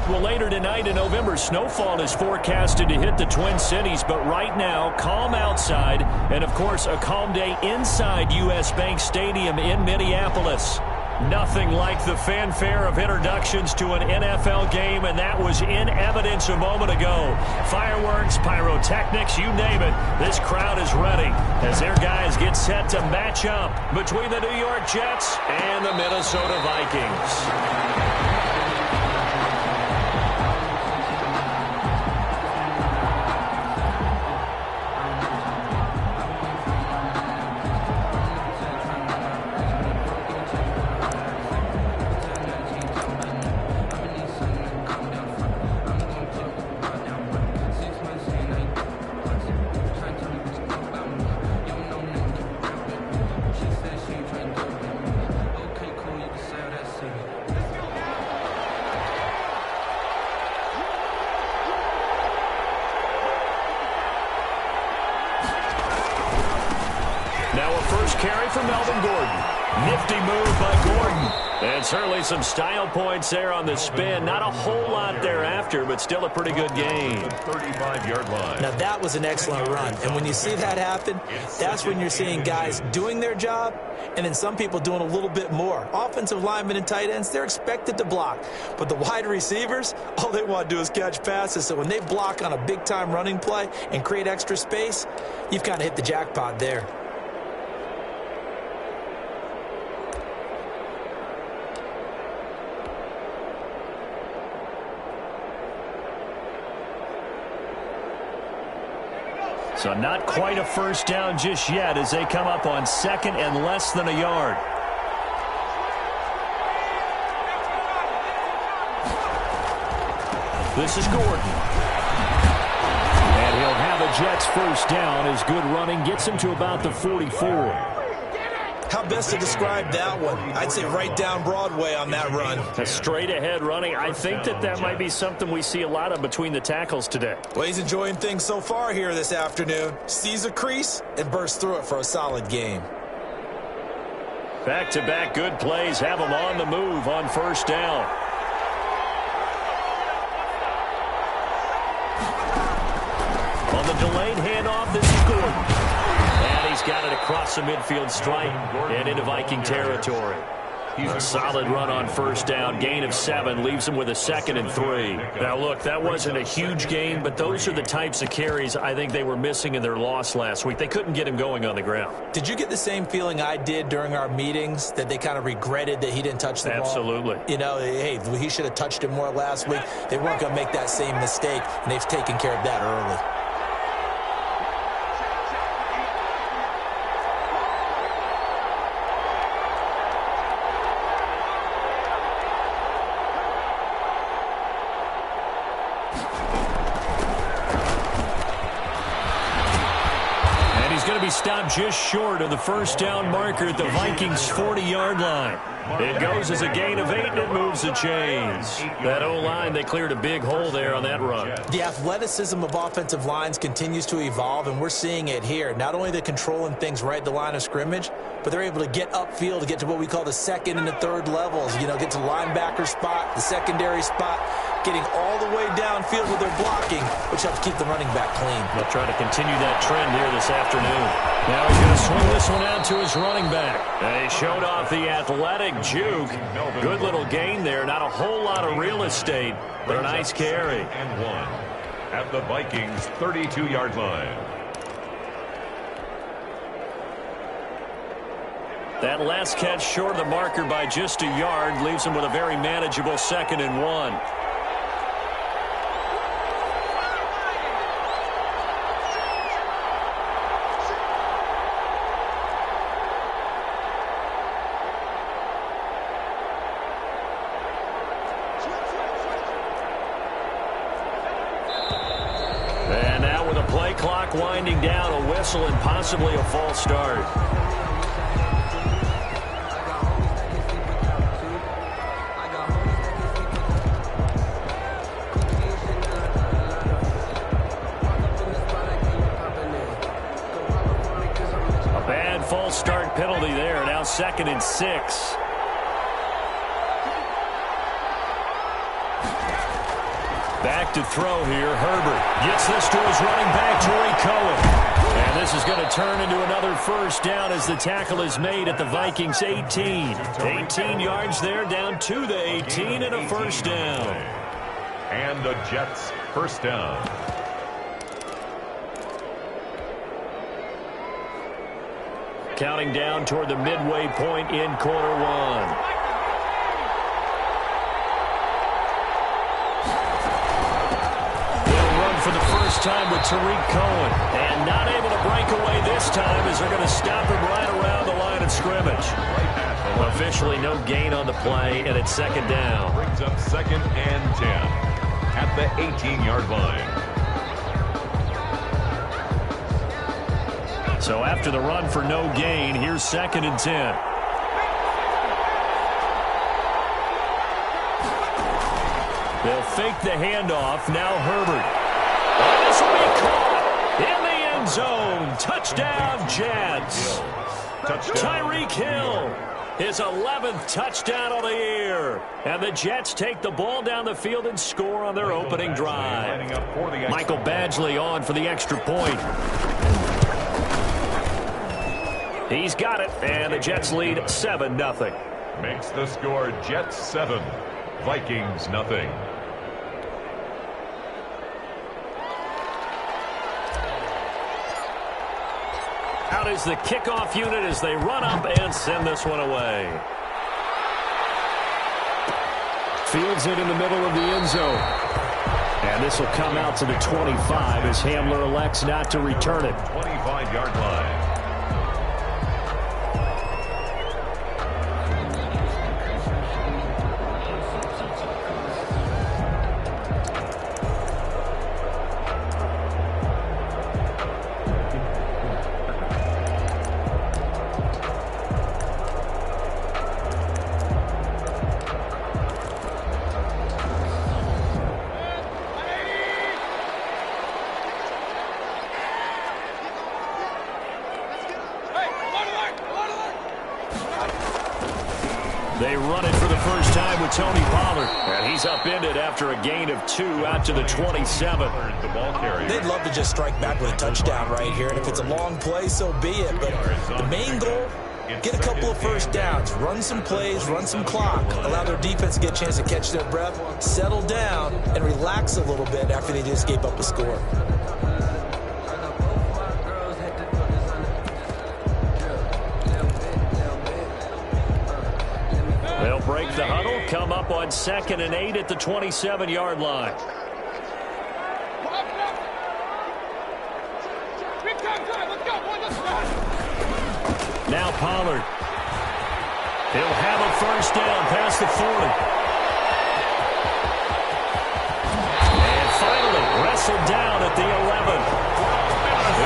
Well, later tonight in November, snowfall is forecasted to hit the Twin Cities, but right now, calm outside, and of course, a calm day inside U.S. Bank Stadium in Minneapolis. Nothing like the fanfare of introductions to an NFL game, and that was in evidence a moment ago. Fireworks, pyrotechnics, you name it. This crowd is ready as their guys get set to match up between the New York Jets and the Minnesota Vikings. Now a first carry for Melvin Gordon. Nifty move by Gordon. And certainly some style points there on the spin. Not a whole lot thereafter, but still a pretty good game. 35-yard line. Now that was an excellent run. And when you see that happen, that's when you're seeing guys doing their job and then some people doing a little bit more. Offensive linemen and tight ends, they're expected to block. But the wide receivers, all they want to do is catch passes. So when they block on a big-time running play and create extra space, you've kind of hit the jackpot there. So not quite a first down just yet as they come up on second and less than a yard. This is Gordon. And he'll have a Jets first down as good running gets him to about the 44. How best to describe that one? I'd say right down Broadway on that run. A straight-ahead running. I think that might be something we see a lot of between the tackles today. Well, he's enjoying things so far here this afternoon. Sees a crease and bursts through it for a solid game. Back-to-back good plays have him on the move on first down. On the delayed handoff, this is Gordon. He's got it across the midfield stripe and into Viking territory. A solid run on first down. Gain of 7 leaves him with a 2nd and 3. Now, look, that wasn't a huge gain, but those are the types of carries I think they were missing in their loss last week. They couldn't get him going on the ground. Did you get the same feeling I did during our meetings, that they kind of regretted that he didn't touch the ball? Absolutely. You know, hey, he should have touched it more last week. They weren't going to make that same mistake, and they've taken care of that early. Stopped just short of the first down marker at the Vikings' 40-yard line. It goes as a gain of 8, and it moves the chains. That O-line, they cleared a big hole there on that run. The athleticism of offensive lines continues to evolve, and we're seeing it here. Not only they're controlling things right at the line of scrimmage, but they're able to get upfield to get to what we call the second and the third levels. You know, get to the linebacker spot, the secondary spot, getting all the way downfield with their blocking, which helps keep the running back clean. They'll try to continue that trend here this afternoon. Now he's going to swing this one out to his running back. They showed off the athletic juke. Good little gain there. Not a whole lot of real estate, but a nice carry. And 1 at the Vikings' 32-yard line. That last catch short of the marker by just a yard leaves him with a very manageable 2nd and 1. And now with a play clock winding down, a whistle and possibly a false start. A bad false start penalty there. Now 2nd and 6. Back to throw here. Herbert gets this to his running back, Torrey Cohen. And this is going to turn into another first down as the tackle is made at the Vikings 18. 18 yards there, down to the 18 and a first down. And the Jets first down. Counting down toward the midway point in quarter one. They'll run for the first time with Tariq Cohen. And not able to break away this time as they're going to stop him right around the line of scrimmage. Officially no gain on the play, and it's second down. Brings up 2nd and 10 at the 18-yard line. So after the run for no gain, here's 2nd and 10. They'll fake the handoff. Now Herbert. And this will be caught in the end zone. Touchdown, Jets. Tyreek Hill. His 11th touchdown of the year. And the Jets take the ball down the field and score on their opening drive. Michael Badgley on for the extra point. He's got it, and the Jets lead 7-0. Makes the score Jets 7, Vikings nothing. Out is the kickoff unit as they run up and send this one away. Fields it in the middle of the end zone. And this will come out to the 25 as Hamler elects not to return it. 25-yard line. They run it for the first time with Tony Pollard. And he's upended after a gain of 2 out to the 27. The ball carrier. They'd love to just strike back with a touchdown right here. And if it's a long play, so be it. But the main goal, get a couple of first downs. Run some plays, run some clock. Allow their defense to get a chance to catch their breath, settle down, and relax a little bit after they just gave up a score. They'll break the huddle, come up on 2nd and 8 at the 27-yard line. Now Pollard. He'll have a first down past the 40. And finally wrestled down at the 11.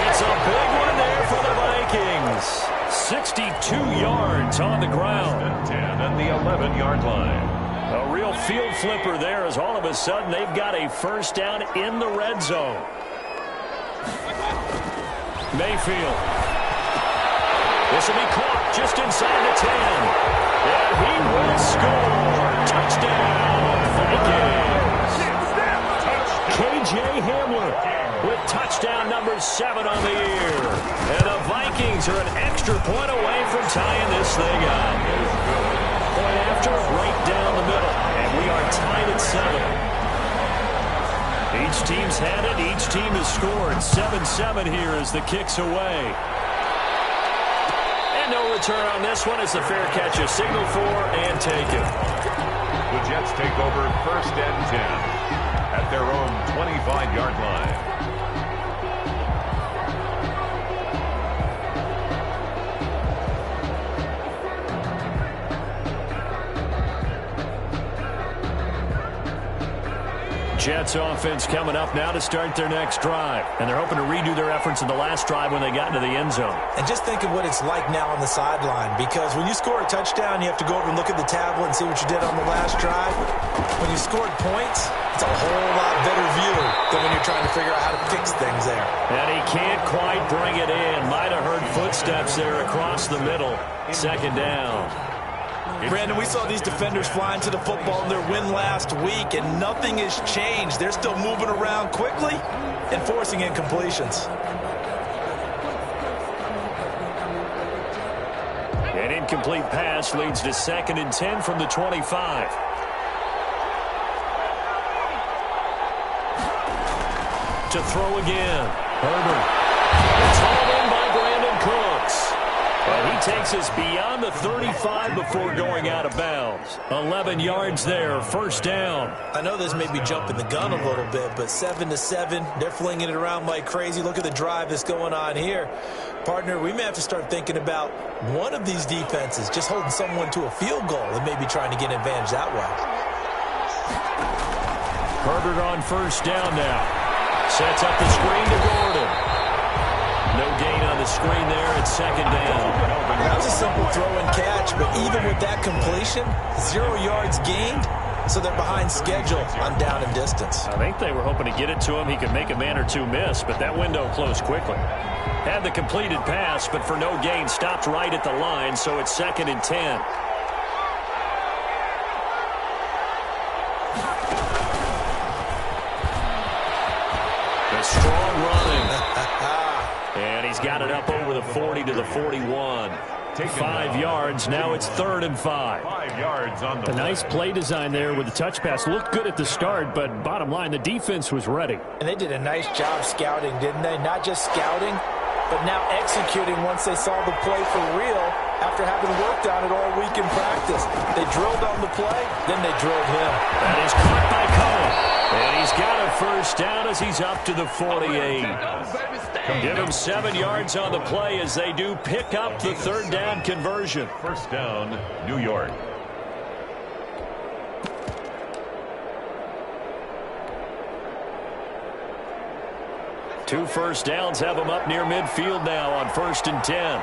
It's a big one there for the Vikings. 62 yards on the ground. 10 at the 11-yard line. A real field flipper there as all of a sudden they've got a first down in the red zone. Mayfield. This will be caught just inside the 10. And he will score. Touchdown, Vikings. K.J. Hamler with touchdown number 7 on the year. And the Vikings are an extra point away from tying this thing up. Point after, right down the middle. And we are tied at 7. Each team's had it. Each team has scored. 7-7 here as the kick's away. And no return on this one as the fair catch is signaled for and taken. The Jets take over 1st and 10 at their own 25-yard line. Jets offense coming up now to start their next drive. And they're hoping to redo their efforts in the last drive when they got into the end zone. And just think of what it's like now on the sideline, because when you score a touchdown, you have to go over and look at the tablet and see what you did on the last drive. When you scored points, it's a whole lot better view than when you're trying to figure out how to fix things there. And he can't quite bring it in. Might have heard footsteps there across the middle. 2nd down. Brandon, we saw these defenders flying to the football in their win last week, and nothing has changed. They're still moving around quickly and forcing incompletions. An incomplete pass leads to 2nd and 10 from the 25. To throw again. Herbert. It's hauled in by Brandon Cooks. And he takes us beyond the 35 before going out of bounds. 11 yards there, 1st down. I know this may be jumping the gun a little bit, but 7-7, they're flinging it around like crazy. Look at the drive that's going on here. Partner, we may have to start thinking about one of these defenses just holding someone to a field goal and maybe trying to get an advantage that way. Herbert on 1st down now. Sets up the screen to Gordon. No gain on the screen there at 2nd down. That was a simple throw and catch, but even with that completion, 0 yards gained, so they're behind schedule on down and distance. I think they were hoping to get it to him. He could make a man or two miss, but that window closed quickly. Had the completed pass, but for no gain, stopped right at the line, so it's 2nd and 10. Strong running. And he's got it up over the 40 to the 41. 5 yards. Now it's 3rd and 5. 5 yards on the A nice play design there with the touch pass. Looked good at the start, but bottom line, the defense was ready. And they did a nice job scouting, didn't they? Not just scouting, but now executing once they saw the play for real after having worked on it all week in practice. They drilled on the play, then they drilled him. That is caught by Cohen. And he's got a 1st down as he's up to the 48. Give him 7 yards on the play as they do pick up the 3rd down conversion. 1st down, New York. Two 1st downs have him up near midfield now on 1st and 10.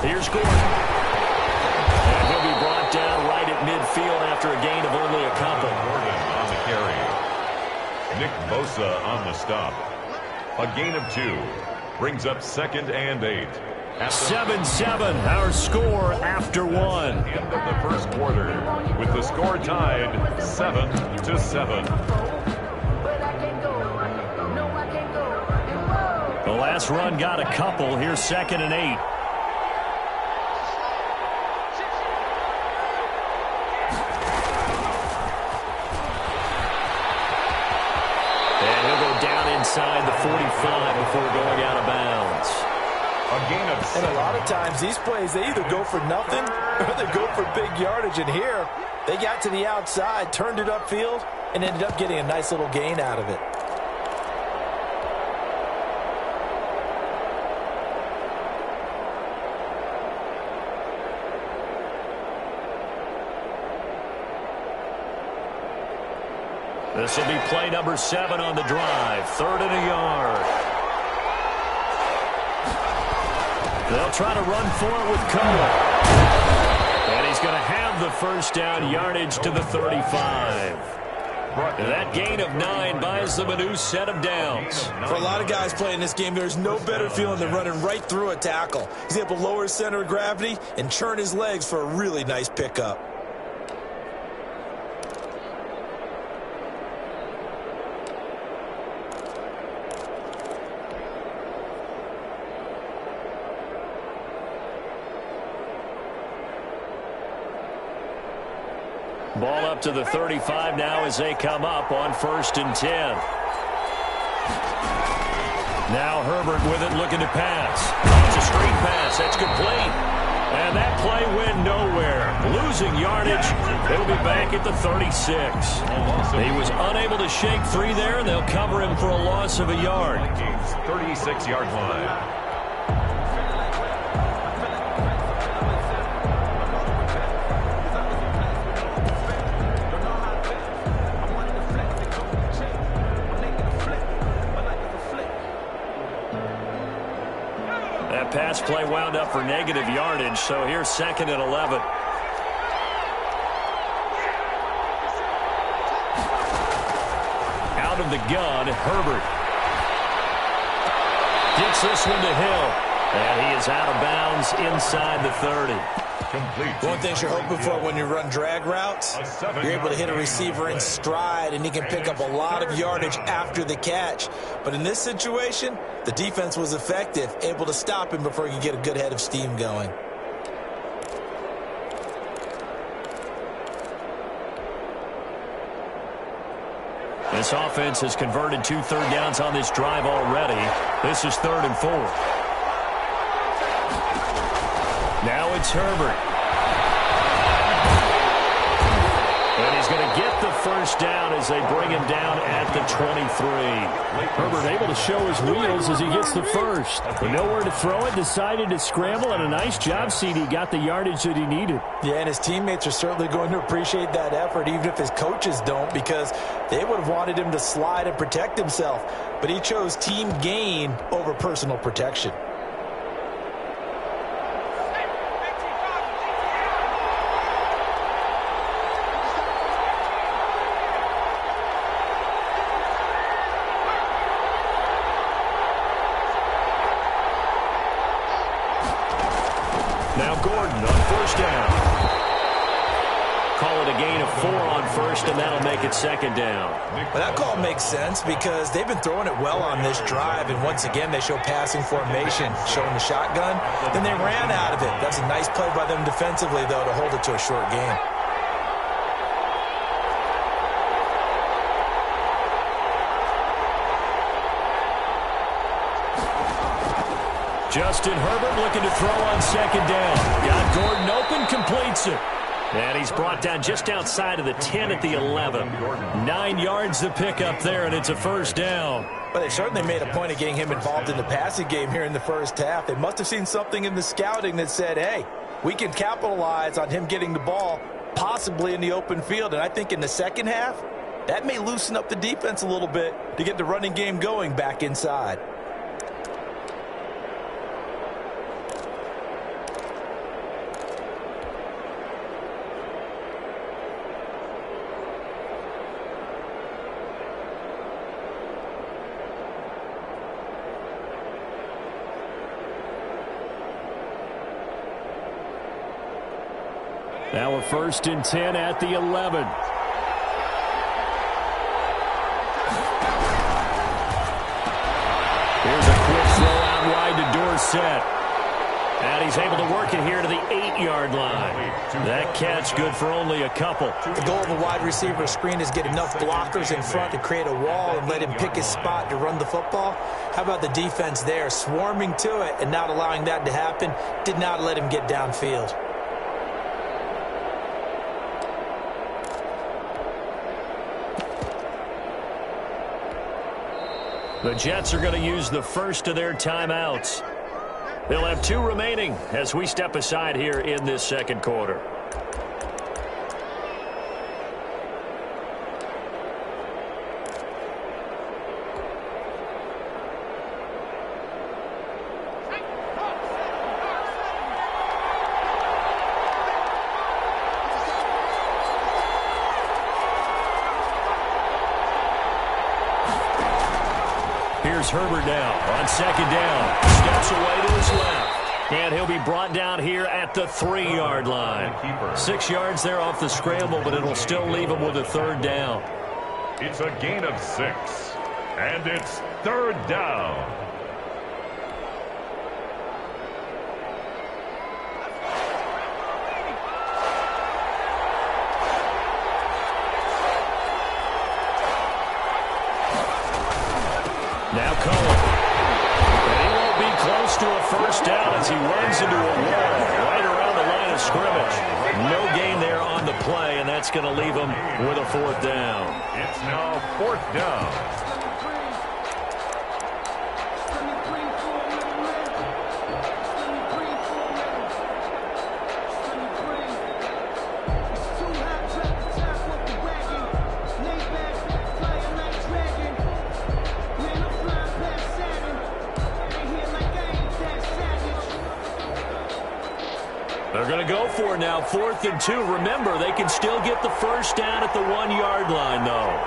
Here's Gordon. And he'll be brought down right at midfield after a gain of only a couple. Gordon on the carry. Nick Bosa on the stop. A gain of 2. Brings up 2nd and 8. 7-7, our score after 1. End of the 1st quarter, with the score tied 7-7. The last run got a couple. Here's 2nd and 8. And he'll go down inside the 45 before going out of bounds. A gain of 7. And a lot of times these plays, they either go for nothing or they go for big yardage. And here, they got to the outside, turned it upfield, and ended up getting a nice little gain out of it. This will be play number 7 on the drive. 3rd and a yard. They'll try to run for it with Cohen. And he's going to have the 1st down, yardage to the 35. That gain of 9 buys them a new set of downs. For a lot of guys playing this game, there's no better feeling than running right through a tackle. He's able to lower his center of gravity and churn his legs for a really nice pickup. Ball up to the 35 now as they come up on 1st and 10. Now Herbert with it, looking to pass. It's a straight pass. That's complete. And that play went nowhere. Losing yardage. It'll be back at the 36. He was unable to shake free there, and they'll cover him for a loss of a yard. 36-yard line. That pass play wound up for negative yardage, so here's 2nd and 11. from the gun, Herbert. Gets this one to Hill. And he is out of bounds inside the 30. Complete. One thing you're hoping for when you run drag routes, you're able to hit a receiver in stride, and he can pick up a lot of yardage after the catch. But in this situation, the defense was effective, able to stop him before he could get a good head of steam going. This offense has converted 2 third downs on this drive already. This is 3rd and 4. Now it's Herbert. And he's going to get the first down as they bring him down at the 23. Herbert able to show his wheels as he gets the first. But nowhere to throw it, decided to scramble, and a nice job, CD. Got the yardage that he needed. Yeah, and his teammates are certainly going to appreciate that effort, even if his coaches don't, because they would have wanted him to slide and protect himself. But he chose team gain over personal protection. Now Gordon on first down. Call it a gain of 4 on first, and that'll make it 2nd down. Well, that call makes sense because they've been throwing it well on this drive, and once again they show passing formation, showing the shotgun. Then they ran out of it. That's a nice play by them defensively, though, to hold it to a short game. Justin Herbert looking to throw on 2nd down. Got Gordon open, completes it. And he's brought down just outside of the 10 at the 11. 9 yards to pick up there, and it's a first down. But they certainly made a point of getting him involved in the passing game here in the first half. They must have seen something in the scouting that said, hey, we can capitalize on him getting the ball, possibly in the open field. And I think in the second half, that may loosen up the defense a little bit to get the running game going back inside. Now a 1st and 10 at the 11. Here's a quick throw out wide to Dorsett. And he's able to work it here to the 8-yard line. That catch good for only a couple. The goal of a wide receiver screen is get enough blockers in front to create a wall and let him pick his spot to run the football. How about the defense there, swarming to it and not allowing that to happen? Did not let him get downfield. The Jets are going to use the first of their timeouts. They'll have 2 remaining as we step aside here in this second quarter. Here's Herbert now on 2nd down. Steps away to his left. And he'll be brought down here at the 3-yard line. 6 yards there off the scramble, but it'll still leave him with a 3rd down. It's a gain of 6. And it's 3rd down. Now Cohen. And he won't be close to a first down as he runs into a wall right around the line of scrimmage. No gain there on the play, and that's going to leave him with a 4th down. It's now 4th down. They're going to go for it now, 4th and 2. Remember, they can still get the first down at the 1-yard line, though.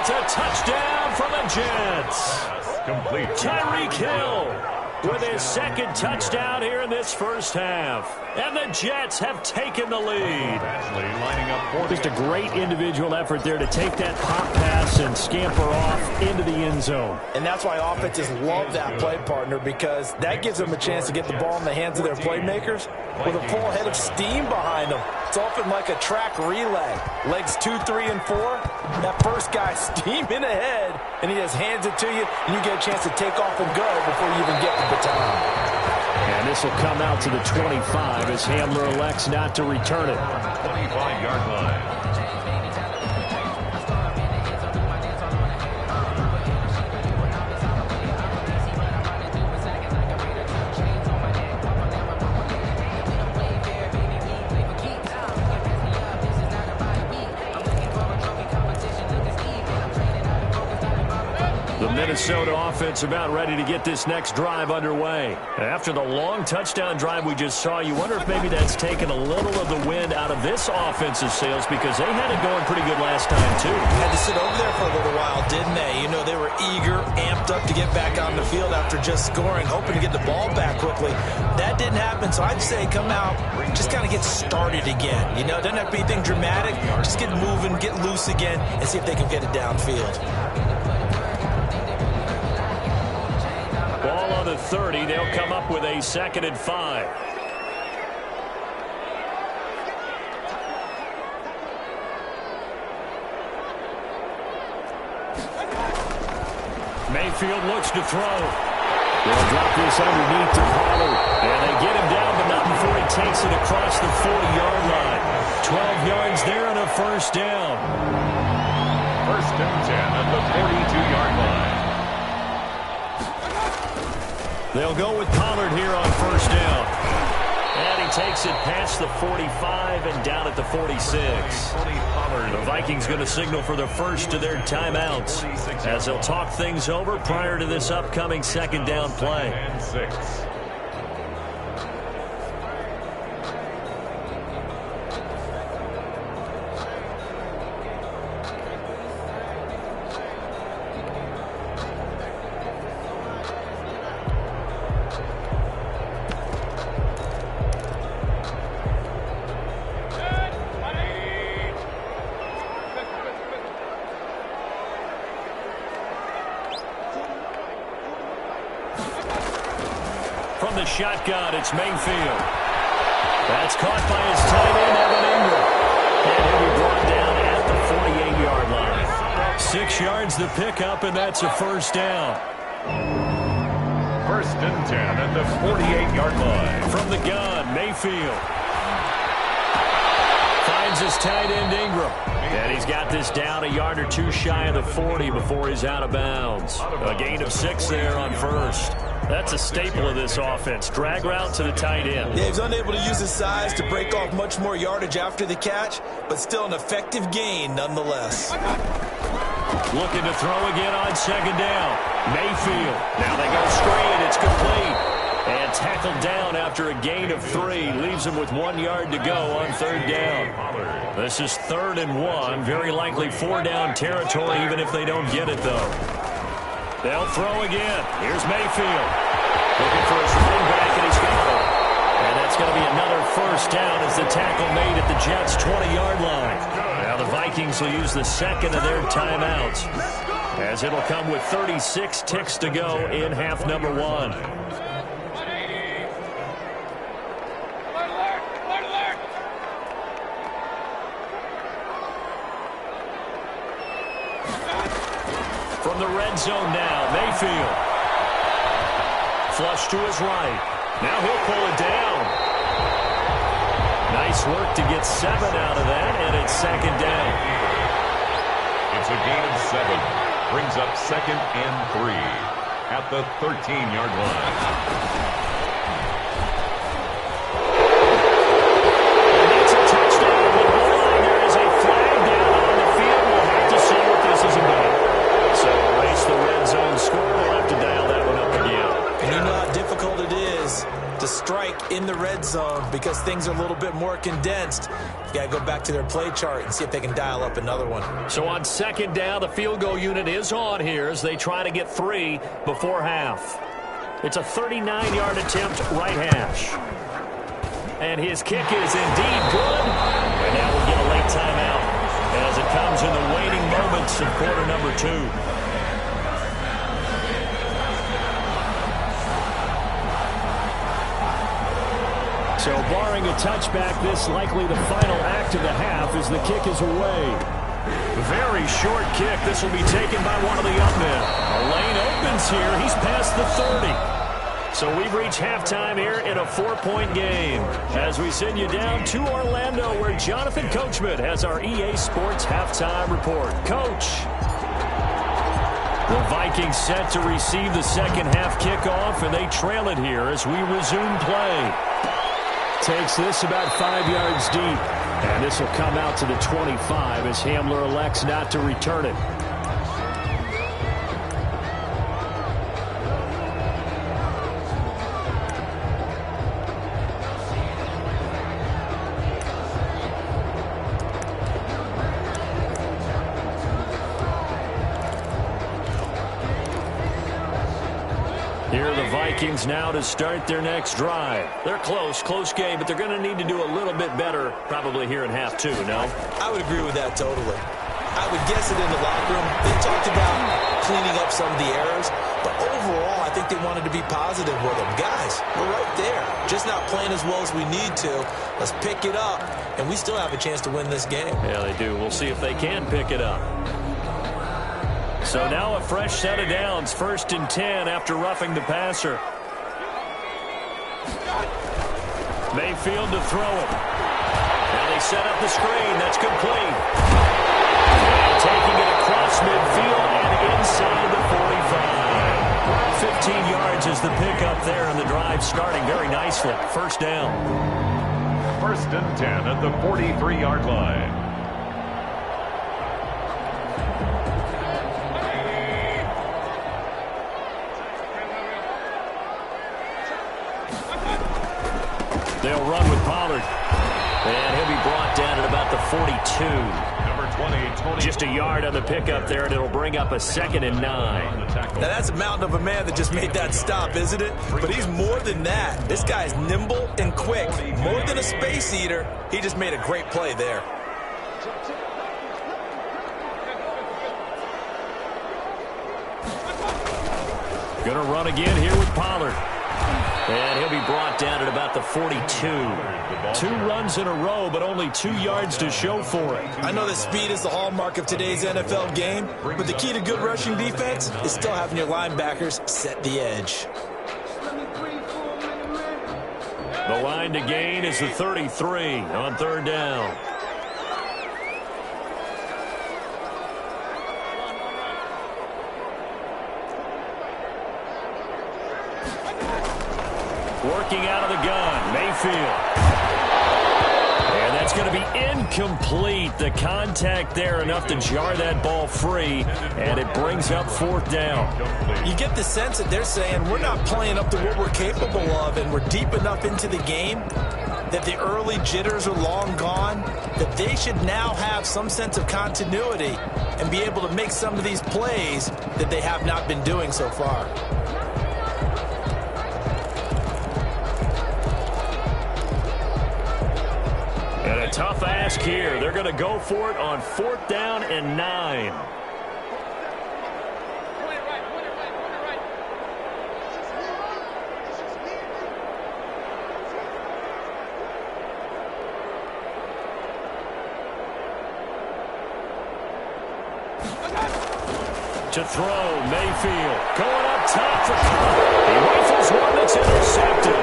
It's a touchdown for the Jets. Complete. Tyreek Hill with his second touchdown here in this first half. And the Jets have taken the lead. Lining up Just a great individual effort there to take that pop pass and scamper off into the end zone. And that's why offenses love that play partner, because that gives them a chance to get the ball in the hands of their playmakers with a full head of steam behind them. It's often like a track relay. Legs 2, 3, and 4. That first guy steaming ahead, and he just hands it to you, and you get a chance to take off and go before you even get the baton. And this will come out to the 25 as Hamler elects not to return it. 25-yard line. The Minnesota offense about ready to get this next drive underway. After the long touchdown drive we just saw, you wonder if maybe that's taken a little of the wind out of this offensive sails, because they had it going pretty good last time, too. Had to sit over there for a little while, didn't they? You know, they were eager, amped up to get back on the field after just scoring, hoping to get the ball back quickly. That didn't happen, so I'd say come out, just kind of get started again. You know, it doesn't have to be anything dramatic. Just get moving, get loose again, and see if they can get it downfield. Ball on the 30. They'll come up with a 2nd and 5. Mayfield looks to throw. They'll drop this underneath to Pollard. And they get him down, but not before he takes it across the 40-yard line. 12 yards there and a first down. 1st and 10 at the 42-yard line. They'll go with Pollard here on first down. And he takes it past the 45 and down at the 46. The Vikings going to signal for the first of their timeouts as they'll talk things over prior to this upcoming 2nd down play. And 6. From the shotgun, it's Mayfield. That's caught by his tight end, Evan Ingram. And he'll be brought down at the 48-yard line. 6 yards the pickup, and that's a first down. 1st and 10 at the 48-yard line. From the gun, Mayfield finds his tight end, Ingram. And he's got this down a yard or two shy of the 40 before he's out of bounds. A gain of 6 there on first. That's a staple of this offense. Drag route to the tight end. Yeah, he's unable to use his size to break off much more yardage after the catch, but still an effective gain nonetheless. Looking to throw again on 2nd down. Mayfield. Now they go straight. It's complete. And tackled down after a gain of 3. Leaves him with 1 yard to go on 3rd down. This is 3rd and 1. Very likely 4-down territory, even if they don't get it, though. They'll throw again. Here's Mayfield. Looking for his running back, and he's got it. And that's going to be another first down as the tackle made at the Jets' 20-yard line. Now the Vikings will use the 2nd of their timeouts, as it'll come with 36 ticks to go in half number 1. From the red zone now, Mayfield. Flush to his right. Now he'll pull it down. Nice work to get 7 out of that, and it's 2nd down. It's a gain of 7. Brings up 2nd and 3 at the 13-yard line. To strike in the red zone because things are a little bit more condensed. Got to go back to their play chart and see if they can dial up another one. So on second down, the field goal unit is on here as they try to get 3 before half. It's a 39-yard attempt, right hash. And his kick is indeed good. And now we'll get a late timeout as it comes in the waning moments of quarter number 2. So barring a touchback, this likely the final act of the half as the kick is away. Very short kick. This will be taken by one of the young men. A lane opens here. He's past the 30. So we've reached halftime here in a 4-point game. As we send you down to Orlando, where Jonathan Coachman has our EA Sports halftime report. Coach. The Vikings set to receive the second half kickoff, and they trail it here as we resume play. Takes this about 5 yards deep. And this will come out to the 25 as Hamler elects not to return it. Here are the Vikings now to start their next drive. They're close game, but they're going to need to do a little bit better probably here in half 2, no? I would agree with that totally. I would guess it in the locker room. They talked about cleaning up some of the errors, but overall I think they wanted to be positive with them. Guys, we're right there. Just not playing as well as we need to. Let's pick it up, and we still have a chance to win this game. Yeah, they do. We'll see if they can pick it up. So now a fresh set of downs, 1st and 10 after roughing the passer. Mayfield to throw it. Now they set up the screen. That's complete. And taking it across midfield and inside the 45. 15 yards is the pickup there, and the drive starting very nicely. 1st down. 1st and 10 at the 43-yard line. They'll run with Pollard. And he'll be brought down at about the 42. Number 20. Just a yard on the pickup there, and it'll bring up a 2nd and 9. Now that's a mountain of a man that just made that stop, isn't it? But he's more than that. This guy's nimble and quick. More than a space eater, he just made a great play there. Gonna run again here with Pollard. And he'll be brought down at about the 42. 2 runs in a row, but only 2 yards to show for it. I know that speed is the hallmark of today's NFL game, but the key to good rushing defense is still having your linebackers set the edge. The line to gain is the 33 on 3rd down. Working out of the gun, Mayfield. And that's going to be incomplete. The contact there enough to jar that ball free, and it brings up 4th down. You get the sense that they're saying we're not playing up to what we're capable of, and we're deep enough into the game that the early jitters are long gone, that they should now have some sense of continuity and be able to make some of these plays that they have not been doing so far. And a tough ask here. They're going to go for it on 4th down and 9. To throw, Mayfield going up top for Cobb. He rifles one that's intercepted.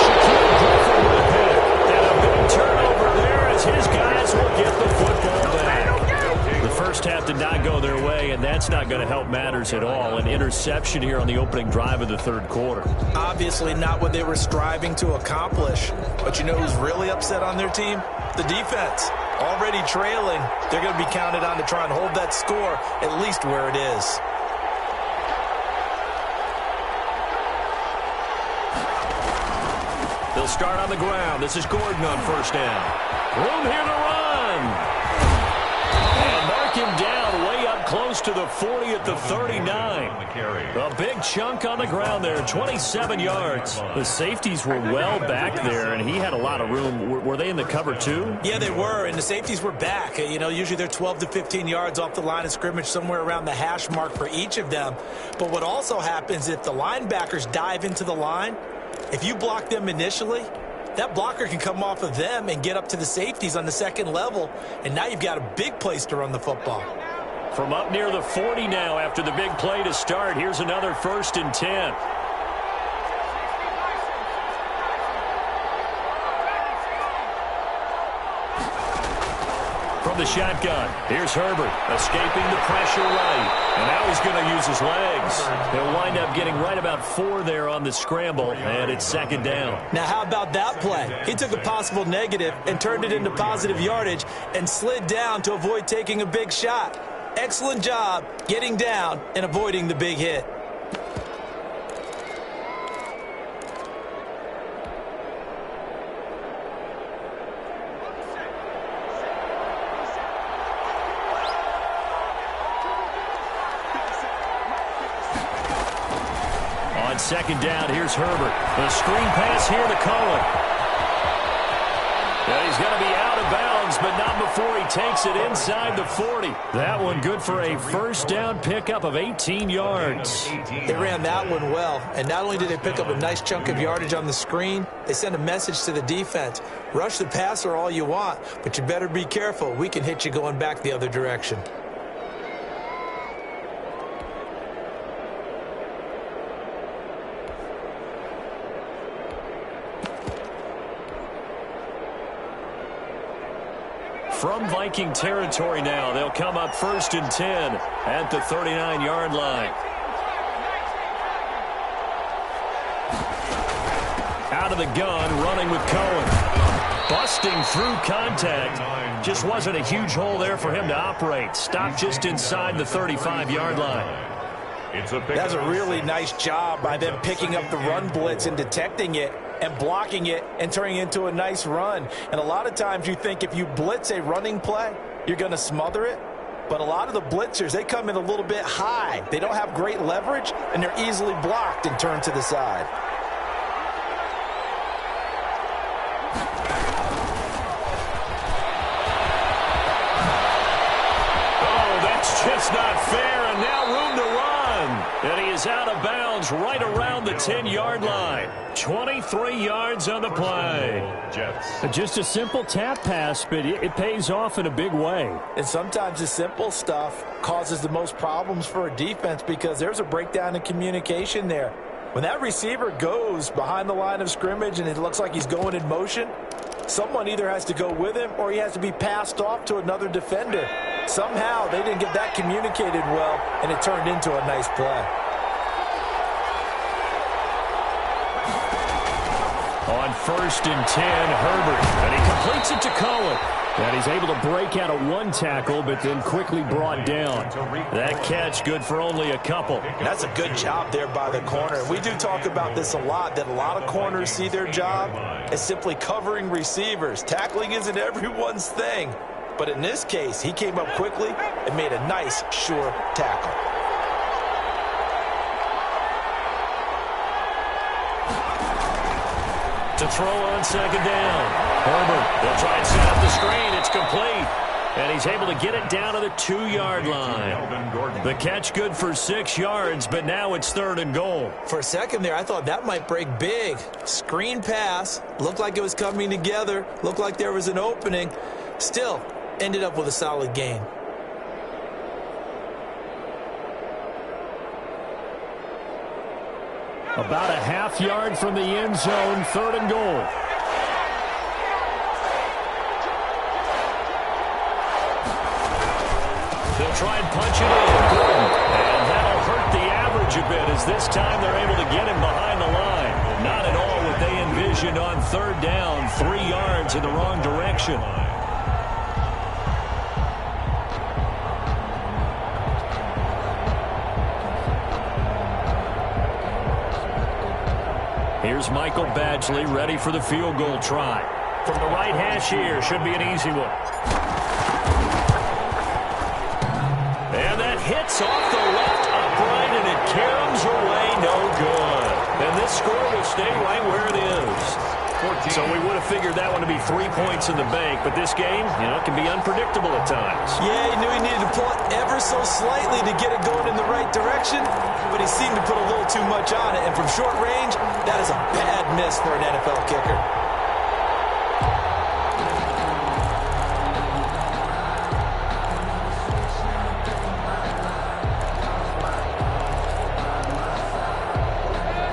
Shaquille Griffin with a pick. And a big turnover there as his guys will get the football back. The first half did not go their way, and that's not going to help matters at all. An interception here on the opening drive of the 3rd quarter. Obviously not what they were striving to accomplish. But you know who's really upset on their team? The defense. Already trailing, they're going to be counted on to try and hold that score at least where it is. They'll They'll start on the ground. This is Gordon on first down. Room here to run. And mark him down way up close to the 40 at the 39. A big chunk on the ground there, 27 yards. The safeties were well back there, and he had a lot of room. Were they in the cover too? Yeah, they were, and the safeties were back. You know, usually they're 12 to 15 yards off the line of scrimmage, somewhere around the hash mark for each of them. But what also happens if the linebackers dive into the line, if you block them initially, that blocker can come off of them and get up to the safeties on the second level, and now you've got a big place to run the football. From up near the 40 now after the big play to start, here's another 1st and 10. From the shotgun, here's Herbert, escaping the pressure right. And now he's going to use his legs. He'll wind up getting right about 4 there on the scramble, and it's 2nd down. Now, how about that play? He took a possible negative and turned it into positive yardage and slid down to avoid taking a big shot. Excellent job getting down and avoiding the big hit. On 2nd down, here's Herbert. The screen pass here to Cohen. And he's going to be out of bounds, but not before he takes it inside the 40. That one good for a 1st down pickup of 18 yards. They ran that one well, and not only did they pick up a nice chunk of yardage on the screen, they sent a message to the defense. Rush the passer all you want, but you better be careful. We can hit you going back the other direction. From Viking territory now, they'll come up 1st and 10 at the 39-yard line. Out of the gun, running with Cohen. Busting through contact. Just wasn't a huge hole there for him to operate. Stopped just inside the 35-yard line. That's a really nice job by them picking up the run blitz and detecting it and blocking it and turning it into a nice run. And a lot of times you think if you blitz a running play, you're going to smother it. But a lot of the blitzers, they come in a little bit high. They don't have great leverage, and they're easily blocked and turned to the side. Oh, that's just not fair, and now room to run. And he is out of bounds right around the 10-yard line. 23 yards on the play. Just a simple tap pass, but it pays off in a big way. And sometimes the simple stuff causes the most problems for a defense because there's a breakdown in communication there. When that receiver goes behind the line of scrimmage and it looks like he's going in motion, someone either has to go with him or he has to be passed off to another defender. Somehow they didn't get that communicated well, and it turned into a nice play. On 1st and 10, Herbert, and he completes it to Cohen. And he's able to break out of one tackle, but then quickly brought down. That catch good for only a couple. That's a good job there by the corner. We do talk about this a lot, that a lot of corners see their job as simply covering receivers. Tackling isn't everyone's thing. But in this case, he came up quickly and made a nice, sure tackle. To throw on 2nd down. Herbert, they'll try and set up the screen. It's complete. And he's able to get it down to the 2-yard line. The catch good for 6 yards, but now it's 3rd and goal. For a second there, I thought that might break big. Screen pass. Looked like it was coming together. Looked like there was an opening. Still, ended up with a solid gain. About a half yard from the end zone, 3rd and goal. They'll try and punch it in. And that'll hurt the average a bit as this time they're able to get him behind the line. Not at all what they envisioned on 3rd down. 3 yards in the wrong direction. Here's Michael Badgley ready for the field goal try. From the right hash here, should be an easy one. And that hits off the left upright, and it caroms away no good. And this score will stay right where it is. So we would have figured that one to be 3 points in the bank, but this game, can be unpredictable at times. Yeah, he knew he needed to pull it ever so slightly to get it going in the right direction, but he seemed to put a little too much on it. And from short range, that is a bad miss for an NFL kicker.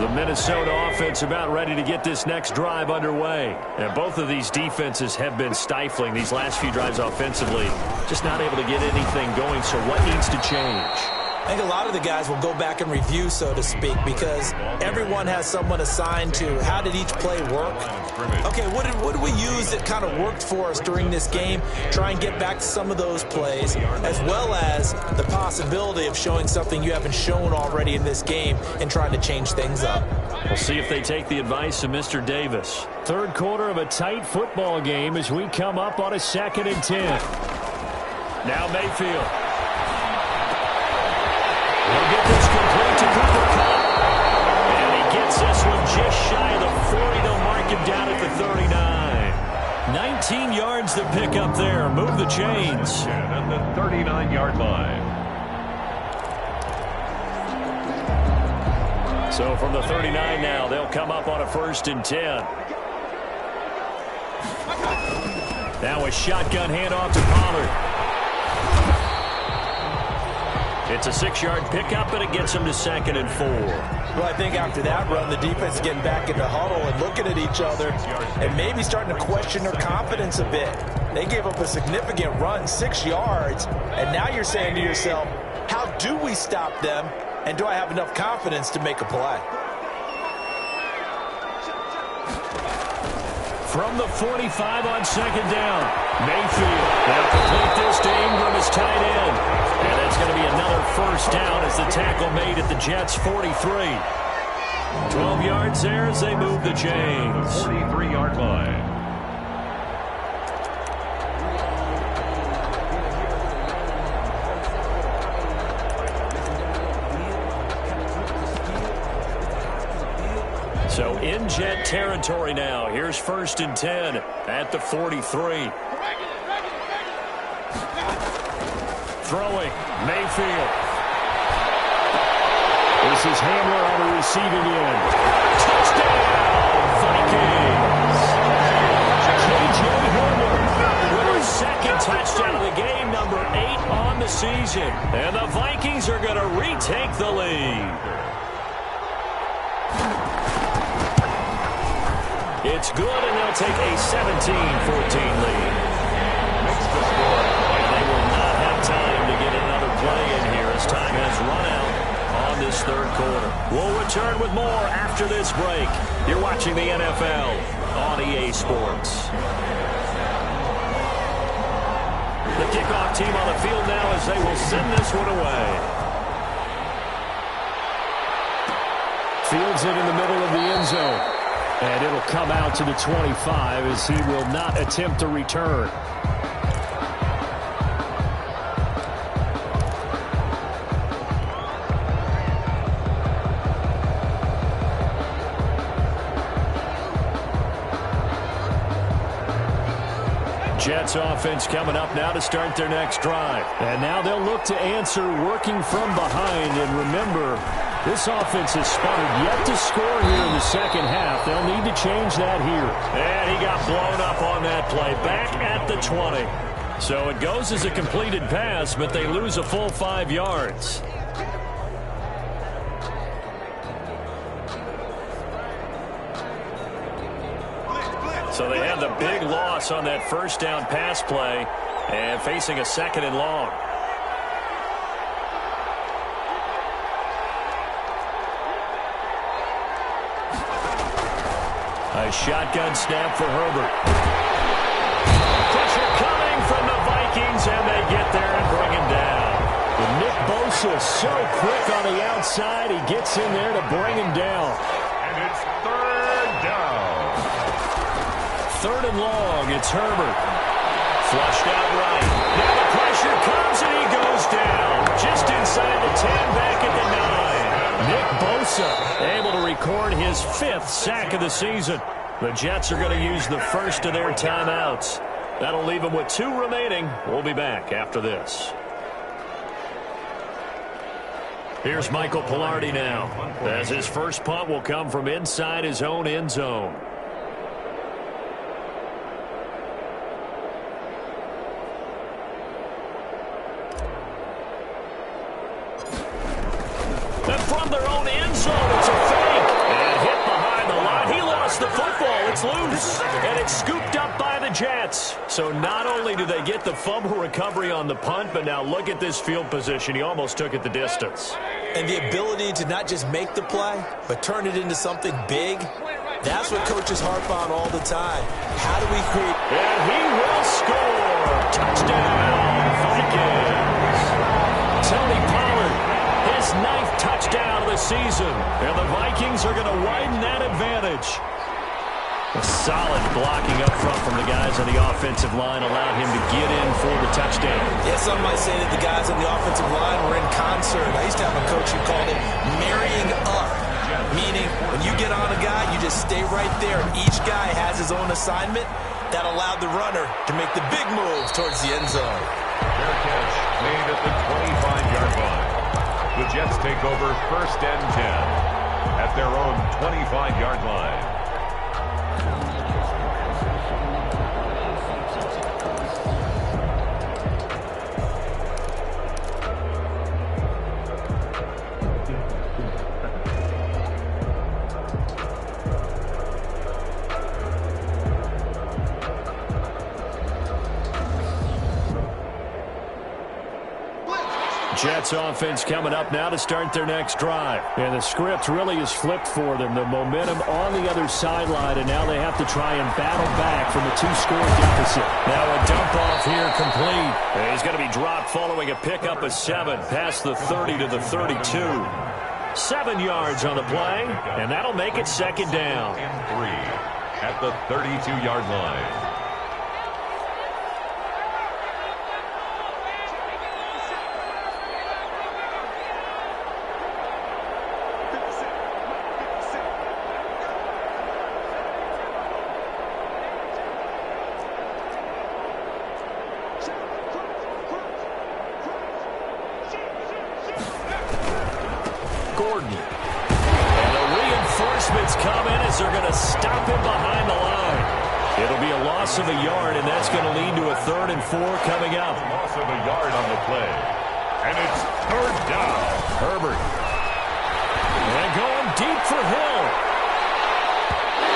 The Minnesota offense about ready to get this next drive underway. And both of these defenses have been stifling these last few drives offensively. Just not able to get anything going, so what needs to change? I think a lot of the guys will go back and review, so to speak, because everyone has someone assigned to how did each play work. Okay, what did we use that kind of worked for us during this game? Try and get back to some of those plays, as well as the possibility of showing something you haven't shown already in this game and trying to change things up. We'll see if they take the advice of Mr. Davis. Third quarter of a tight football game as we come up on a 2nd and 10. Now Mayfield. He'll get this complete to Cooper Kupp. And he gets this one just shy of the 40. They'll mark him down at the 39. 19 yards to pick up there. Move the chains. At the 39-yard line. So from the 39 now, they'll come up on a 1st and 10. Now a shotgun handoff to Pollard. It's a 6-yard pickup, and it gets them to 2nd and 4. Well, I think after that run, the defense is getting back in the huddle and looking at each other and maybe starting to question their confidence a bit. They gave up a significant run, 6 yards, and now you're saying to yourself, how do we stop them, and do I have enough confidence to make a play? From the 45 on 2nd down, Mayfield. They'll complete this to Ingram as tight end. And that's going to be another 1st down as the tackle made at the Jets' 43. 12 yards there as they move the chains. 43-yard line. So in Jet territory now. Here's 1st and 10 at the 43. Throwing, Mayfield. This is Hamler on the receiving end. Touchdown, Vikings. J.J. Hamler with his 2nd touchdown of the game, number 8 on the season. And the Vikings are going to retake the lead. It's good, and they'll take a 17-14 lead. Makes the score. And they will not have time to get another play in here as time has run out on this 3rd quarter. We'll return with more after this break. You're watching the NFL on EA Sports. The kickoff team on the field now as they will send this one away. Fields it in the middle of the end zone. And it'll come out to the 25 as he will not attempt to return. Jets offense coming up now to start their next drive. And now they'll look to answer working from behind. And remember, this offense has sputtered yet to score here in the 2nd half. They'll need to change that here. And he got blown up on that play. Back at the 20. So it goes as a completed pass, but they lose a full 5 yards. So they had the big loss on that 1st down pass play and facing a 2nd and long. A shotgun snap for Herbert. Pressure coming from the Vikings, and they get there and bring him down. And Nick Bosa so quick on the outside, he gets in there to bring him down. And it's third down. Third and long, it's Herbert. Flushed out right. Now the pressure comes and he goes down. Just inside the 10, back at the 9. Nick Bosa able to record his 5th sack of the season. The Jets are going to use the first of their timeouts. That'll leave them with 2 remaining. We'll be back after this. Here's Michael Pilardi now, as his first punt will come from inside his own end zone. And from their own end zone, it's a fake. And hit behind the line. He lost the football. It's loose. And it's scooped up by the Jets. So not only do they get the fumble recovery on the punt, but now look at this field position. He almost took it the distance. And the ability to not just make the play, but turn it into something big, that's what coaches harp on all the time. How do we create... And he will score. Touchdown, Vikings. Tony Pollard, his 9th touchdown of the season. And the Vikings are going to widen that advantage. A solid blocking up front from the guys on the offensive line allowed him to get in for the touchdown. Yeah, some might say that the guys on the offensive line were in concert. I used to have a coach who called it marrying up, meaning when you get on a guy, you just stay right there. And each guy has his own assignment. That allowed the runner to make the big move towards the end zone. Fair catch made at the 25-yard line. The Jets take over 1st and 10 at their own 25-yard line. Jets offense coming up now to start their next drive. And the script really is flipped for them. The momentum on the other sideline, and now they have to try and battle back from a 2-score deficit. Now a dump off here complete. And he's going to be dropped following a pickup of 7 past the 30 to the 32. 7 yards on the play, and that'll make it 2nd down. And 3 at the 32-yard line. And the reinforcements come in as they're going to stop him behind the line. It'll be a loss of a yard, and that's going to lead to a 3rd and 4 coming up. Loss of a yard on the play. And it's 3rd down. Herbert. And going deep for Hill.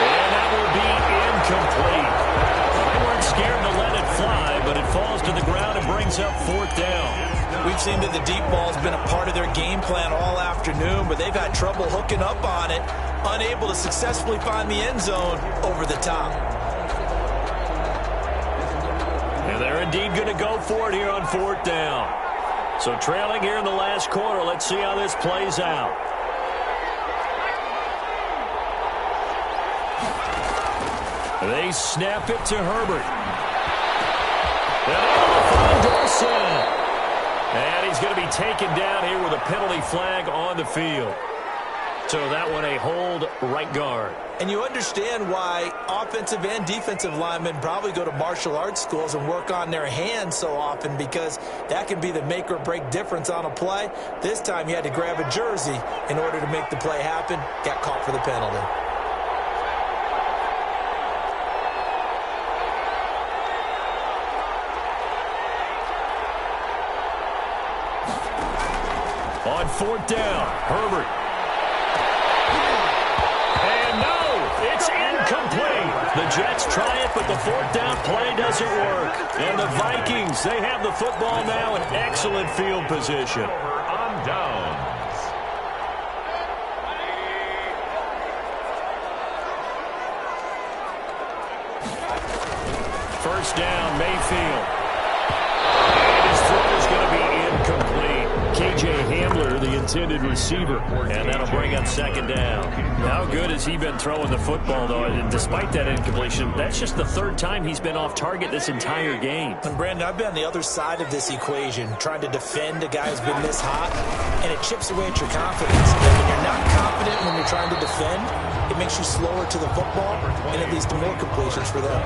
And that will be incomplete. They weren't scared to let it fly, but it falls to the ground and brings up 4th down. We've seen that the deep ball's been a part of their game plan all afternoon, but they've had trouble hooking up on it, unable to successfully find the end zone over the top. And they're indeed going to go for it here on 4th down. So trailing here in the last quarter, let's see how this plays out. They snap it to Herbert. And able to find Dorset. And he's going to be taken down here with a penalty flag on the field. So that one a hold right guard. And you understand why offensive and defensive linemen probably go to martial arts schools and work on their hands so often, because that can be the make or break difference on a play. This time he had to grab a jersey in order to make the play happen. Got caught for the penalty. On 4th down, Herbert. And no, it's incomplete. The Jets try it, but the 4th down play doesn't work. And the Vikings, they have the football now in excellent field position. On downs. First down, Mayfield. And his throw is going to be incomplete. K.J. Hamler, the intended receiver. And that'll bring up second down. How good has he been throwing the football, though? And despite that incompletion, that's just the third time he's been off target this entire game. And Brandon, I've been on the other side of this equation, trying to defend a guy who's been this hot, and it chips away at your confidence. And when you're not confident when you're trying to defend, it makes you slower to the football, and it leads to more completions for them.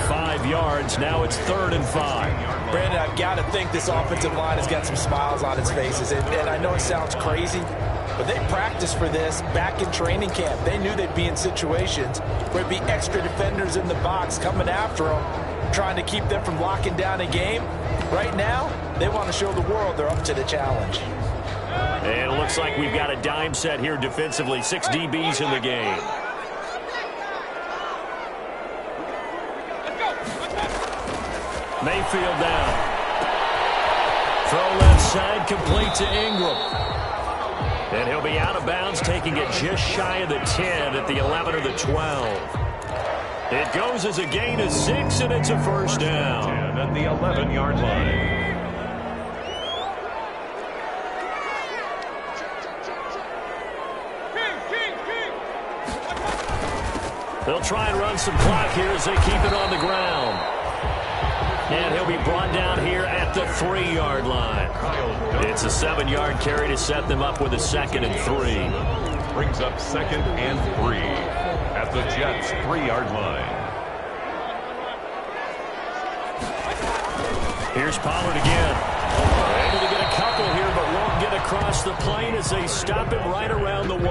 5 yards. Now it's 3rd and 5. Brandon, I've got to think this offensive line has got some smiles on its faces. And I know it sounds crazy, but they practiced for this back in training camp. They knew they'd be in situations where it'd be extra defenders in the box coming after them, trying to keep them from locking down a game. Right now, they want to show the world they're up to the challenge. And it looks like we've got a dime set here defensively. 6 DBs in the game. Mayfield down. Throw left side, complete to Ingram. And he'll be out of bounds, taking it just shy of the 10 at the 11 or the 12. It goes as a gain of 6, and it's a first down. And at the 11-yard line. They'll try and run some clock here as they keep it on the ground. And he'll be brought down here at the 3-yard line. It's a 7-yard carry to set them up with a 2nd and 3. Brings up 2nd and 3 at the Jets' 3-yard line. Here's Pollard again. Able to get a couple here, but won't get across the plane as they stop him right around the 1.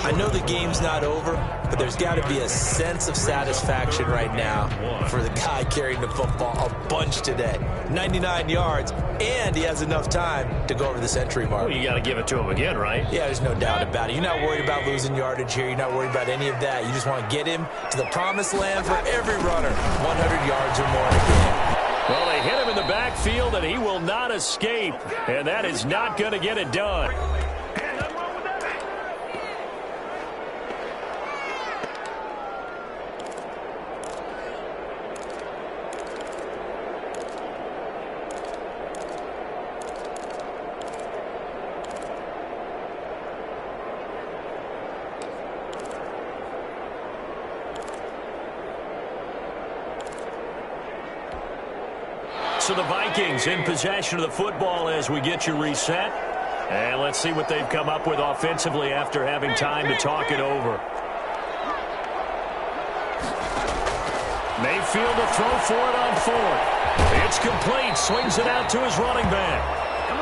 I know the game's not over, but there's got to be a sense of satisfaction right now for the guy carrying the football a bunch today. 99 yards, and he has enough time to go over the century mark. Well, you got to give it to him again, right? Yeah, there's no doubt about it. You're not worried about losing yardage here. You're not worried about any of that. You just want to get him to the promised land for every runner. 100 yards or more in a game. Well, they hit him in the backfield, and he will not escape. And that is not going to get it done. So the Vikings in possession of the football as we get you reset. And let's see what they've come up with offensively after having time to talk it over. Mayfield to throw for it on 4th. It's complete. Swings it out to his running back.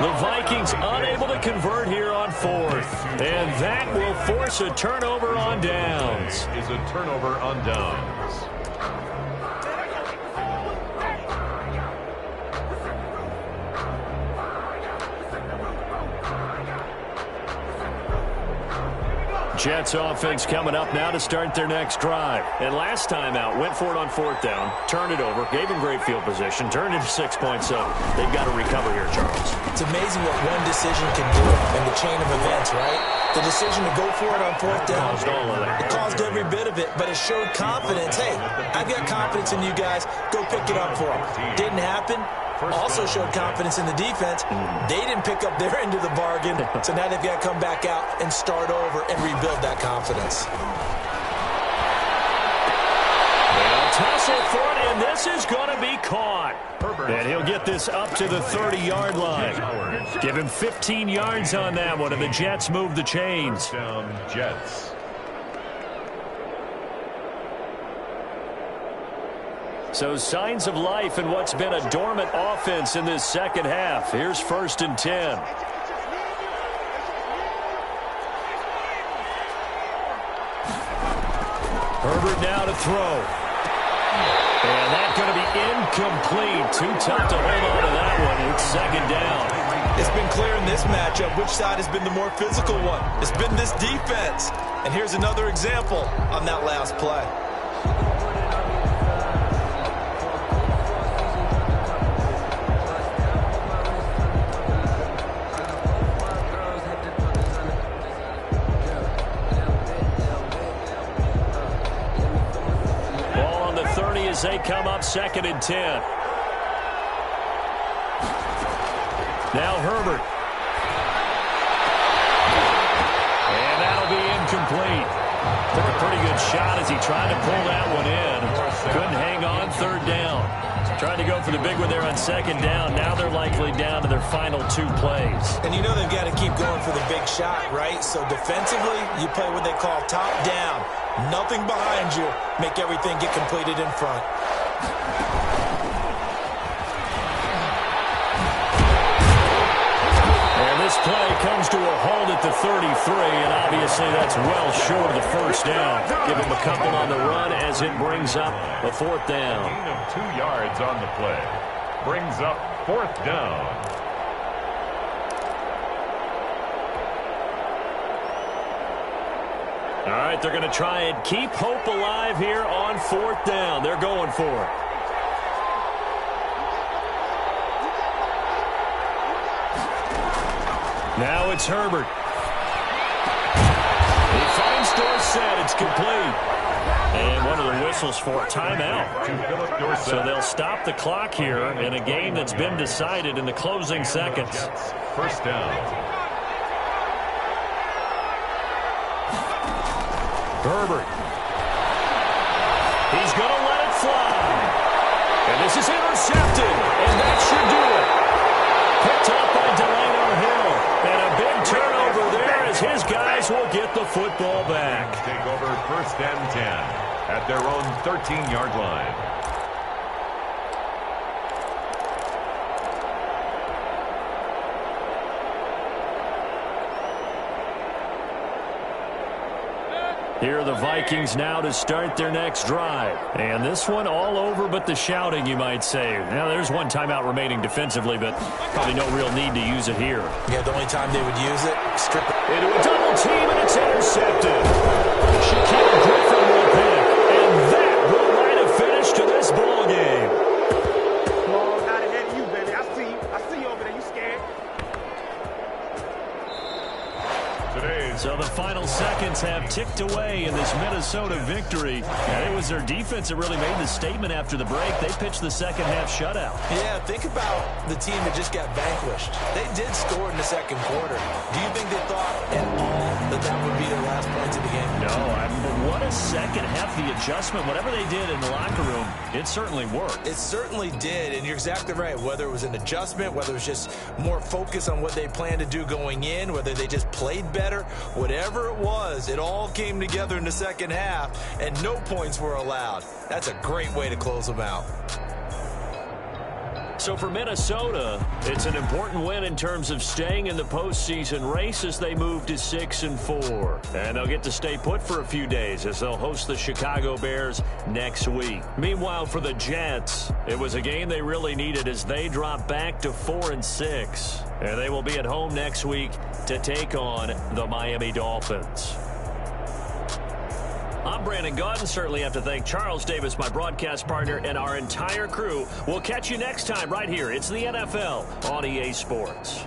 The Vikings unable to convert here on 4th. And that will force a turnover on downs. Is a turnover on downs. Jets offense coming up now to start their next drive. And last time out, went for it on 4th down, turned it over, gave him great field position, turned into 6 points. So they've got to recover here, Charles. It's amazing what one decision can do in the chain of events, right? The decision to go for it on 4th down, it caused every bit of it, but it showed confidence. Hey, I've got confidence in you guys. Go pick it up for them. Didn't happen. Also showed confidence in the defense. They didn't pick up their end of the bargain, so now they've got to come back out and start over and rebuild that confidence. They'll tussle for it, and this is going to be caught. And he'll get this up to the 30-yard line. Give him 15 yards on that one, and the Jets move the chains. Down Jets. So signs of life in what's been a dormant offense in this second half. Here's 1st and 10. Herbert now to throw. And that's going to be incomplete. Too tough to hold on to that one. It's 2nd down. It's been clear in this matchup which side has been the more physical one. It's been this defense. And here's another example on that last play. As they come up 2nd and 10. Now Herbert. good shot as he tried to pull that one in. Couldn't hang on. Third down. Trying to go for the big one there on second down. Now they're likely down to their final 2 plays. And you know they've got to keep going for the big shot, right? So defensively, you play what they call top down. Nothing behind you. Make everything get completed in front. This play comes to a halt at the 33, and obviously that's well short of the first down. Give him a couple on the run as it brings up a 4th down. Gain of 2 yards on the play. Brings up 4th down. All right, they're going to try and keep hope alive here on 4th down. They're going for it. Now it's Herbert. He finds Dorsett. It's complete. And one of the whistles for a timeout. So they'll stop the clock here in a game that's been decided in the closing seconds. First down. Herbert. He's going to let it fly. And this is intercepted. And that should do it. Picked up by Delano Hill. And a big turnover there as his guys will get the football back. Take over 1st and 10 at their own 13-yard line. Here are the Vikings now to start their next drive. And this one all over but the shouting, you might say. Now, there's one timeout remaining defensively, but probably no real need to use it here. Yeah, the only time they would use it, strip it. Into a double team, and it's intercepted. Shaquille Griffin will pick. And that will write a finish to this ball game. Ball out ahead of you, baby. I see you. I see you over there. You scared? So the final seconds have ticked away in this Minnesota victory. And it was their defense that really made the statement after the break. They pitched the second half shutout. Yeah, think about the team that just got vanquished. They did score in the second quarter. Do you think they thought at all that that would be their last points of the game? No, but what a second half, the adjustment. Whatever they did in the locker room, it certainly worked. It certainly did, and you're exactly right. Whether it was an adjustment, whether it was just more focus on what they planned to do going in, whether they just played better, whatever it was, it all came together in the second half, and no points were allowed. That's a great way to close them out. So for Minnesota, it's an important win in terms of staying in the postseason race as they move to 6-4. And they'll get to stay put for a few days as they'll host the Chicago Bears next week. Meanwhile, for the Jets, it was a game they really needed as they drop back to 4-6. And they will be at home next week to take on the Miami Dolphins. I'm Brandon Gaudin. Certainly have to thank Charles Davis, my broadcast partner, and our entire crew. We'll catch you next time right here. It's the NFL on EA Sports.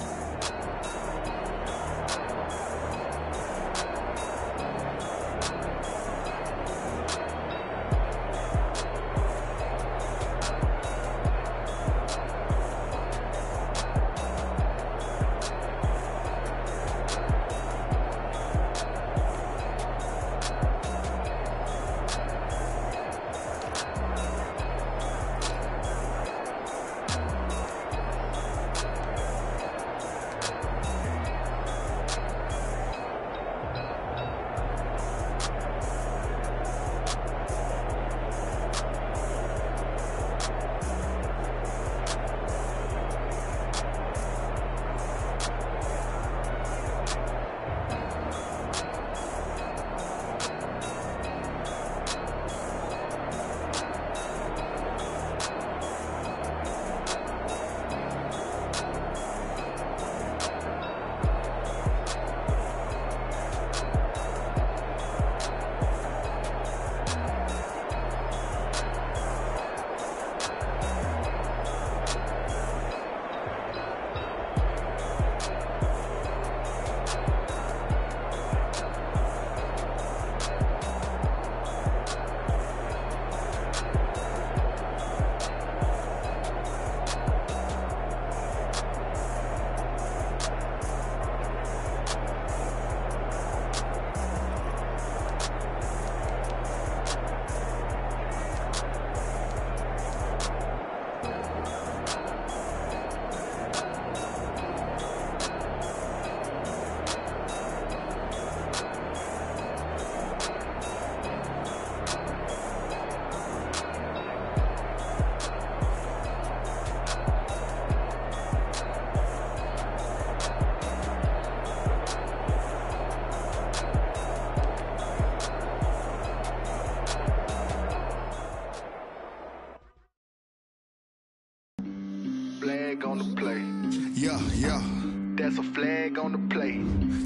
play.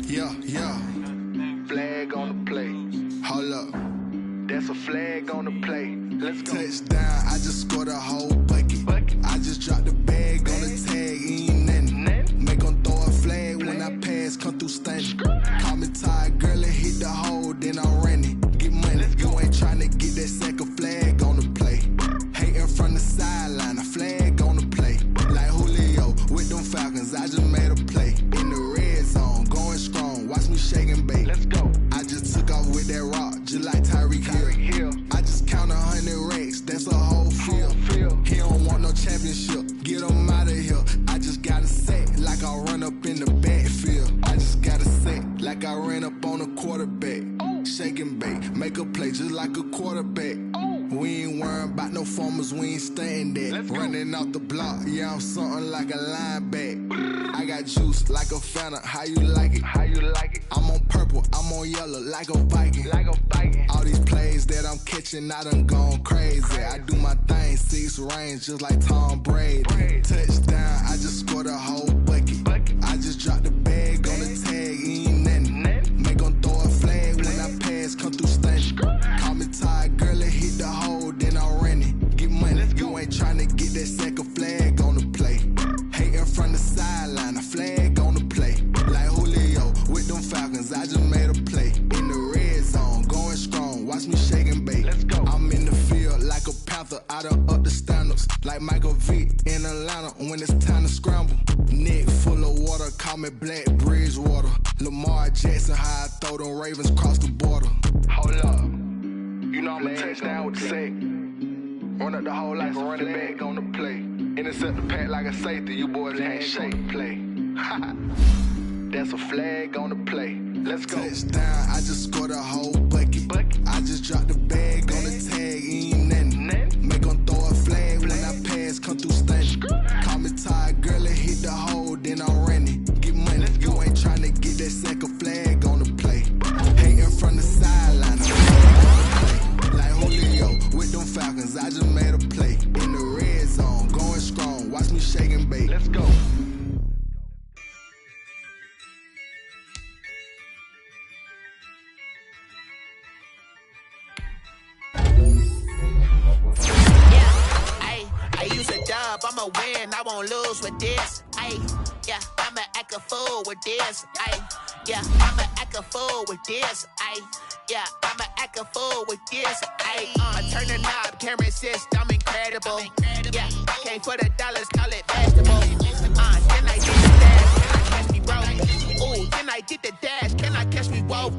Yeah, yeah. Flag on the play. Hold up. That's a flag on the play. Let's go. Touchdown, I just scored a whole bucket. I just dropped the bag on the tag, ain't nothing. Make them throw a flag when I pass, come through stunning. Call me tired, girl, and hit the hole, then I'm running. Get money, you ain't tryna get that second flag on the play. Hating from the sideline, a flag on the play. Like Julio with them Falcons, I just made a play. In the red zone, going strong, watch me shake and bake. Let's go. I just took off with that rock, just like Tyreek Hill. I just count 100 racks, that's a whole field. He don't want no championship, get him out of here. I just gotta say, like I run up in the backfield. I just gotta say, like I ran up on a quarterback. Shake and bake, make a play just like a quarterback. We ain't worrying about no formers, we ain't staying there. Running out the block, yeah, I'm something like a linebacker. I got juice like a Fanta, how you like it? How you like it? I'm on purple, I'm on yellow like a Viking. Like a Viking. All these plays that I'm catching, I done gone crazy. I do my thing, 6 range just like Tom Brady. Touchdown, I just scored a whole bucket. I just dropped the bag on the tag, ain't nothing. Make them throw a flag when I pass, come through stunning. Call me tired, girl, and hit the hole, then I'm running. Get money, you ain't tryna get that second flag on the play. Hating from the sideline, a flag on the play. Like Julio with them Falcons, I just made a play. In the red zone, going strong, watch me shake and bake. Let's go. I'm in the field like a Panther, I done up the standards. Like Michael Vick in Atlanta when it's time to scramble. Neck full of water, call me Black Bridgewater. Lamar Jackson, how I throw them Ravens cross the border. Hold up. You know I'm a touchdown with the sack. Run up the hole like a running back on the play. Intercept the pack like a safety. You boys can't shake play. That's a flag on the play. Let's go. Touchdown, I just scored a whole bucket. I just dropped the bag on the tag, ain't nothing. Make them throw a flag when I pass, come through stunning. Call me tired, girl, and hit the hole, then I'm running. Get money, you ain't tryna get that second flag on the play. Hating from the sideline, like Julio with them Falcons, I just made a play. In the red zone, going strong, watch me shake and bake. Let's go. I'ma win, I won't lose with this. Ay, yeah, I'ma act a fool with this. Ay, yeah, I'ma act a fool with this. Ay, yeah, I'ma act a fool with this. Ay, I turn the knob, camera assist, I'm incredible. Yeah, came for the dollars, call it basketball. Then I did the dash, can I catch me, bro? Ooh, then I did the dash, can I catch me, whoa?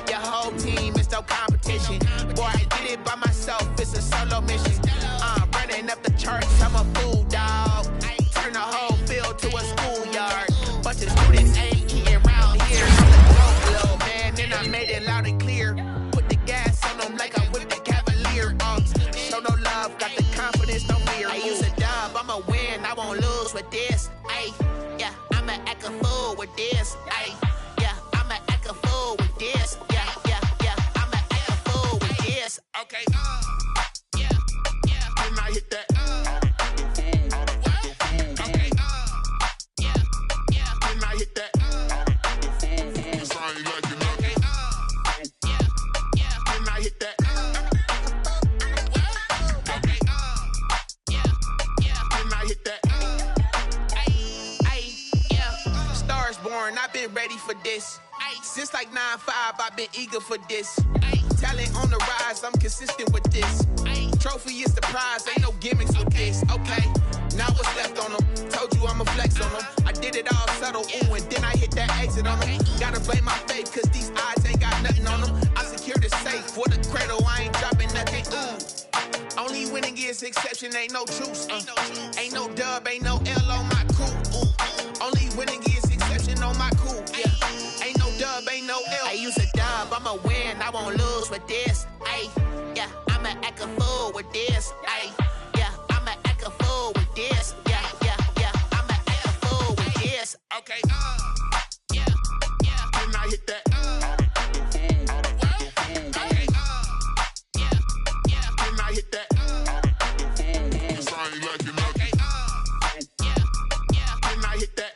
Your whole team is no competition. Boy, I did it by myself, it's a solo mission. Running up the charts, I'm a fool, dog. Turn the whole field to a schoolyard. Bunch of students ain't eating around here. I'm the dope, little man, and I made it loud and clear. Put the gas on them like I'm with the Cavalier. Show no love, got the confidence, no fear. I use a dub, I'ma win, I won't lose with this. Ay, yeah, I'ma act a fool with this. Ay, yeah, I'ma act a fool with this. Yeah, yeah, yeah, I'ma act a fool with this. Okay, and I hit that. Okay. And I hit that. I ain't like it, okay. And I hit that. Okay. And I hit that. Yeah. Stars born, I've been ready for this. Since like 9-5, I've been eager for this. Talent on the rise, I'm consistent with this. Trophy is the prize, ain't no gimmicks with this. Okay, now what's left on them? Told you I'ma flex on them. I did it all subtle, ooh, and then I hit that exit on them. Gotta blame my faith, cause these odds ain't got nothing on them. I secured the safe for the cradle, I ain't dropping nothing. Only winning is exception, ain't no truce. Ain't no dub, ain't no L on my crew. Only winning is exception on my crew. Yeah, ain't no dub, ain't no L. I use a dub, I'ma win, I won't lose with this. Ay, yeah, I'ma act a fool with this. Ay, yeah, I'ma act a fool with this. Yeah, yeah, yeah, I'ma act a fool with this. Okay, yeah, and I hit that. Okay, yeah, and I hit that. I ain't like it, okay, yeah, and I hit that.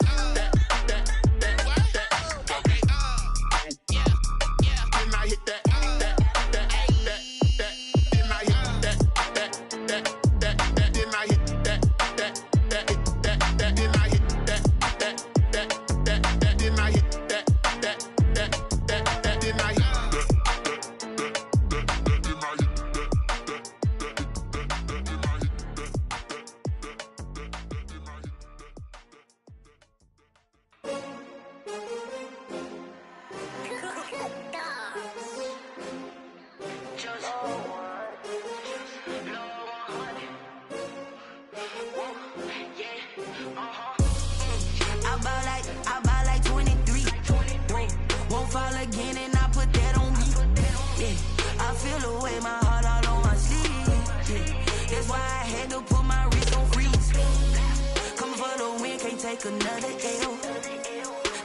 take another L.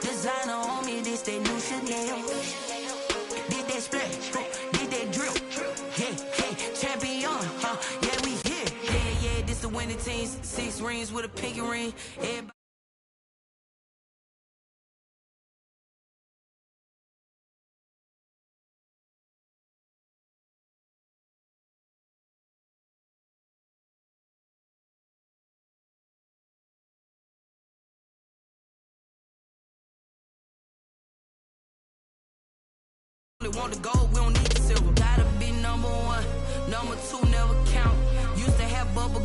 Designer on me, this that new Chanel. Did that splash, did that drip. Yeah, champion, yeah, we here. Yeah, this the winning team. 6 rings with a pinky ring. Everybody want to go, we don't need the silver. Gotta be number 1, number 2 never count. Used to have bubble